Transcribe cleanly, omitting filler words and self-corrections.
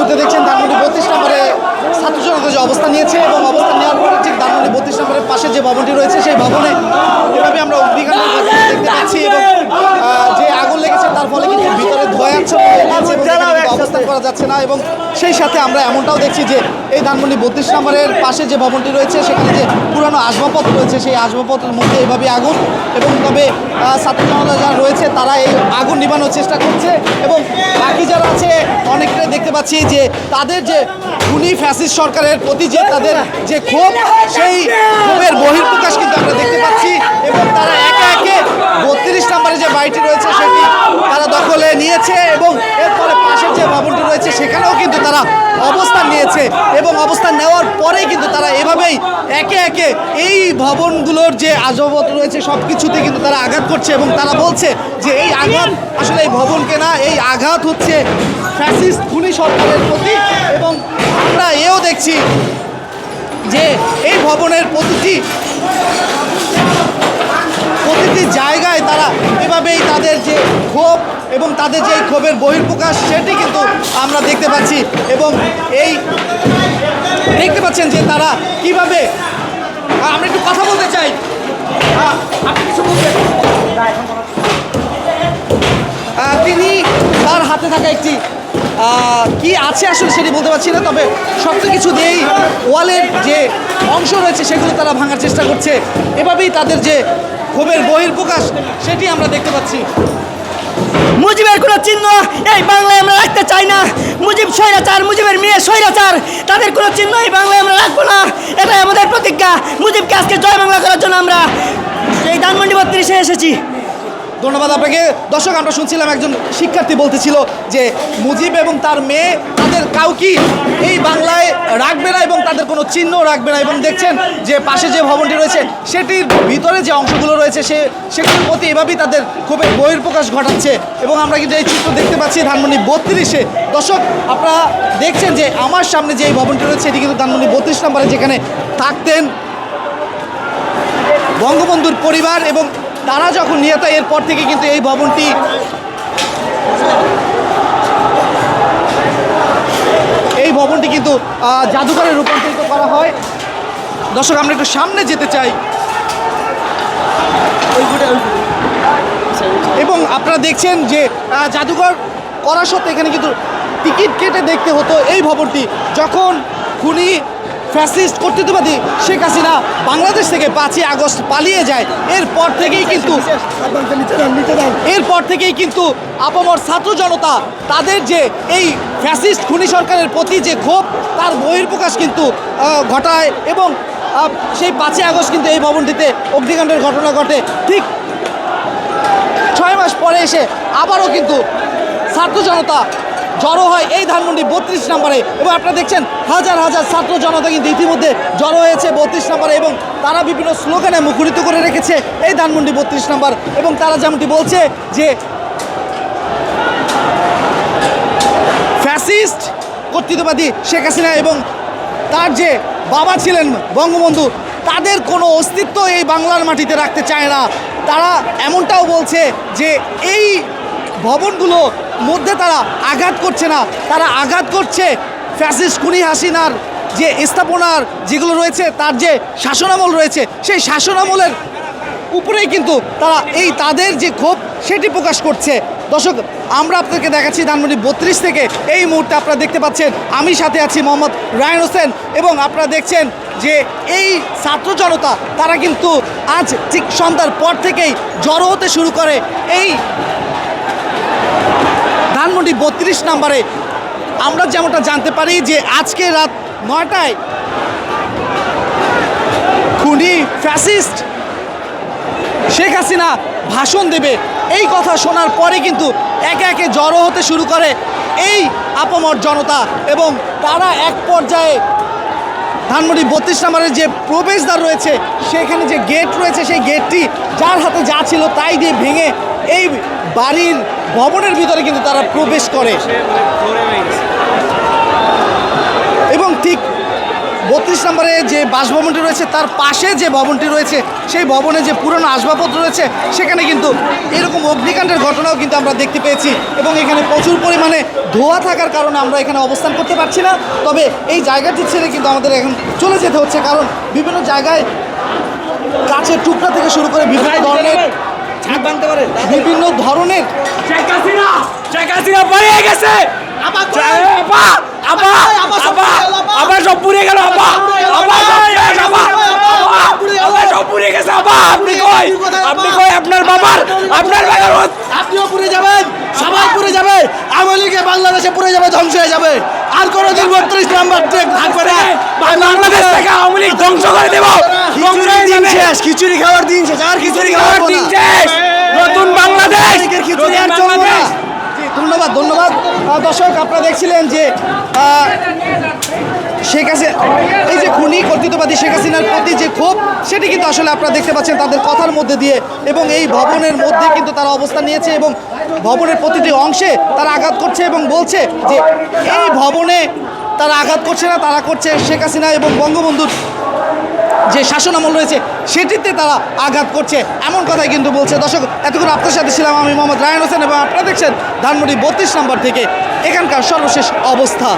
মুহূর্তে দেখছেন ধানমন্ডি 32 নম্বরে ছাত্র জনতা যে অবস্থান নিয়েছে এবং অবস্থান নেওয়ার পরে ঠিক ধানমন্ডি 32 নম্বরের পাশে যে ভবনটি রয়েছে সেই ভবনে এভাবে আমরা অগ্নিকাণ্ড দেখতে পাচ্ছি এবং যে আগুন লেগেছে তার ফলে কিন্তু ভিতরে ধোঁয়াচ্ছন্ন হয়ে গেছে এবং অবস্থান করা যাচ্ছে না। এবং সেই সাথে আমরা এমনটাও দেখছি যে এই ধানমন্ডি 32 নম্বরের পাশে যে ভবনটি রয়েছে সেখানে যে পুরানো আসবাবপত্র রয়েছে সেই আসবাবপত্রের মধ্যে এভাবে আগুন এবং তবে ছাত্র জনতা যারা রয়েছে তারা এই আগুন নিভানোর চেষ্টা করছে এবং বাকি যারা আছে অনেকটাই দেখতে পাচ্ছি যে তাদের যে খুনি ফ্যাসিস্ট সরকারের প্রতি যে তাদের যে ক্ষোভ সেই ক্ষোভের বহিঃপ্রকাশ কিন্তু আমরা দেখতে পাচ্ছি এবং তারা একে একে 32 নম্বরে যে বাড়িটি রয়েছে সেটি তারা দখলে নিয়েছে এবং এরপরে পাশের যে ভবনটি রয়েছে সেখানেও কিন্তু তারা অবস্থান নিয়েছে এবং অবস্থান নেওয়ার পরেই কিন্তু তারা এভাবেই একে একে এই ভবনগুলোর যে আসবাবপত্র রয়েছে সব কিছুতে কিন্তু তারা আঘাত করছে এবং তারা বলছে যে এই আঘাত আসলে এই ভবনকে না, এই আঘাত হচ্ছে ফ্যাসিস্ট খুনি সরকারের প্রতি। এবং আমরা এও দেখছি যে এই ভবনের প্রতিটি জায়গায় তারা এভাবেই তাদের যে ক্ষোভ এবং তাদের যে ক্ষোভের বহিঃপ্রকাশ সেটি কিন্তু আমরা দেখতে পাচ্ছি এবং এই দেখতে পাচ্ছেন যে তারা কিভাবে আমরা একটু কথা বলতে চাই। আপনি কিছু বলবেন? তিনি তার হাতে থাকা একটি কি আছে আসলে সেটি বলতে পারছি না, তবে সব কিছু দিয়েই ওয়ালের যে অংশ রয়েছে সেগুলো তারা ভাঙার চেষ্টা করছে। এভাবেই তাদের যে ক্ষোভের বহিঃপ্রকাশ সেটি আমরা দেখতে পাচ্ছি। মুজিবের কোনো চিহ্ন এই বাংলায় আমরা রাখতে চাই না। মুজিব স্বৈরাচার, মুজিবের মেয়ে স্বৈরাচার, তাদের কোনো চিহ্ন এই বাংলায় আমরা রাখবো না, এটাই আমাদের প্রতিজ্ঞা। মুজিবকে আজকে জয় বাংলা করার জন্য আমরা এই ধানমন্ডি 32-এ এসেছি। ধন্যবাদ আপনাকে। দর্শক, আমরা শুনছিলাম একজন শিক্ষার্থী বলতেছিল যে মুজিব এবং তার মেয়ে তাদের কাউকে এই বাংলায় রাখবে না এবং তাদের কোনো চিহ্ন রাখবে না। এবং দেখছেন যে পাশে যে ভবনটি রয়েছে সেটির ভিতরে যে অংশগুলো রয়েছে সেগুলোর প্রতি এভাবেই তাদের খুবই বহিঃপ্রকাশ ঘটাচ্ছে এবং আমরা কিন্তু এই চিত্র দেখতে পাচ্ছি ধানমন্ডি 32-এ। দর্শক, আপনারা দেখছেন যে আমার সামনে যে এই ভবনটি রয়েছে এটি কিন্তু ধানমন্ডি 32 নম্বরে যেখানে থাকতেন বঙ্গবন্ধুর পরিবার এবং তারা যখন নিহত এরপর থেকে কিন্তু এই ভবনটি কিন্তু জাদুঘরে রূপান্তরিত করা হয়। দর্শক, আমরা একটু সামনে যেতে চাই এবং আপনারা দেখছেন যে জাদুঘর করা সত্ত্বেও এখানে কিন্তু টিকিট কেটে দেখতে হতো এই ভবনটি। যখন খুনি ফ্যাসিস্ট কর্তৃত্ববাদী শেখ হাসিনা বাংলাদেশ থেকে 5ই আগস্ট পালিয়ে যায় এরপর থেকেই কিন্তু আপামর ছাত্র জনতা তাদের যে এই ফ্যাসিস্ট খুনি সরকারের প্রতি যে ক্ষোভ তার বহিঃপ্রকাশ কিন্তু ঘটায় এবং সেই 5ই আগস্ট কিন্তু এই ভবনটিতে অগ্নিকাণ্ডের ঘটনা ঘটে। ঠিক 6 মাস পরে এসে আবারও কিন্তু ছাত্র জনতা জড়ো হয় এই ধানমন্ডি 32 নম্বরে এবং আপনারা দেখছেন হাজার হাজার ছাত্র জনতা কিন্তু ইতিমধ্যে জড়ো হয়েছে 32 নম্বরে এবং তারা বিভিন্ন স্লোগানে মুখরিত করে রেখেছে এই ধানমন্ডি 32 নম্বর। এবং তারা যেমনটি বলছে যে ফ্যাসিস্ট কর্তৃত্ববাদী শেখ হাসিনা এবং তার যে বাবা ছিলেন বঙ্গবন্ধু তাদের কোনো অস্তিত্ব এই বাংলার মাটিতে রাখতে চায় না। তারা এমনটাও বলছে যে এই ভবনগুলো মধ্যে তারা আঘাত করছে না, তারা আঘাত করছে ফ্যাসিস্ট খুনি হাসিনার যে স্থাপনার যেগুলো রয়েছে তার যে শাসনামল রয়েছে সেই শাসনামলের উপরেই কিন্তু তারা এই তাদের যে ক্ষোভ সেটি প্রকাশ করছে। দর্শক, আমরা আপনাদেরকে দেখাচ্ছি ধানমন্ডি 32 থেকে এই মুহূর্তে আপনারা দেখতে পাচ্ছেন আমি সাথে আছি মোহাম্মদ রায়ন হোসেন এবং আপনারা দেখছেন যে এই ছাত্র জনতা তারা কিন্তু আজ ঠিক সন্ধ্যার পর থেকেই জড়ো হতে শুরু করে এই ধানমন্ডি 32 নম্বরে। আমরা যেমনটা জানতে পারি যে আজকে রাত 9টায় খুনি ফ্যাসিস্ট শেখ হাসিনা ভাষণ দেবে এই কথা শোনার পরে কিন্তু একে একে জড়ো হতে শুরু করে এই আপামর জনতা এবং তারা এক পর্যায়ে ধানমন্ডি 32 নম্বরের যে প্রবেশদ্বার রয়েছে সেখানে যে গেট রয়েছে সেই গেটটি যার হাতে যা ছিল তাই দিয়ে ভেঙে এই বাড়ির ভবনের ভিতরে কিন্তু তারা প্রবেশ করে এবং ঠিক 32 নম্বরে যে বাসভবনটি রয়েছে তার পাশে যে ভবনটি রয়েছে সেই ভবনে যে পুরনো আসবাবপত্র রয়েছে সেখানে কিন্তু এরকম অগ্নিকাণ্ডের ঘটনাও কিন্তু আমরা দেখতে পেয়েছি এবং এখানে প্রচুর পরিমাণে ধোঁয়া থাকার কারণে আমরা এখানে অবস্থান করতে পারছি না। তবে এই জায়গাটি ছেড়ে কিন্তু আমাদের এখন চলে যেতে হচ্ছে, কারণ বিভিন্ন জায়গায় কাছের টুকরা থেকে শুরু করে বিভিন্ন ধরনের পালিয়ে গেছে। আবার সব পুড়ে গেল। সব পুড়ে গেছে। আপনি কই আপনার বাবার আপনিও পুড়ে যাবেন, সবাই পুড়ে যাবে, আওয়ামী লীগে বাংলাদেশে পুড়ে যাবে, ধ্বংস হয়ে যাবে। আর কোনোদিন 32 নম্বর ট্রেক থাকবে না। বাংলাদেশ থেকে আওয়ামী লীগ ধ্বংস করে দেব। খিচুড়ি খাওয়ার দিন শেষ, আর খিচুড়ি খাওয়ার দিন শেষ। নতুন বাংলাদেশ। খিচুড়ি আর চলবে না। ধন্যবাদ ধন্যবাদ। দর্শক, আপনারা দেখছিলেন যে শেখ হাসিনা, এই যে খুনি কর্তৃত্ববাদী শেখ হাসিনার প্রতি যে ক্ষোভ সেটি কিন্তু আসলে আপনারা দেখতে পাচ্ছেন তাদের কথার মধ্যে দিয়ে, এবং এই ভবনের মধ্যে কিন্তু তারা অবস্থান নিয়েছে এবং ভবনের প্রতিটি অংশে তারা আঘাত করছে এবং বলছে যে এই ভবনে তারা আঘাত করছে না, তারা করছে শেখ হাসিনা এবং বঙ্গবন্ধুর যে শাসন আমল রয়েছে সেটিতে তারা আঘাত করছে, এমন কথাই কিন্তু বলছে। দর্শক, এতক্ষণ আপনার সাথে ছিলাম আমি মোহাম্মদ রায়হান হোসেন এবং আপনারা দেখছেন ধানমন্ডি 32 নম্বর থেকে এখানকার সর্বশেষ অবস্থা।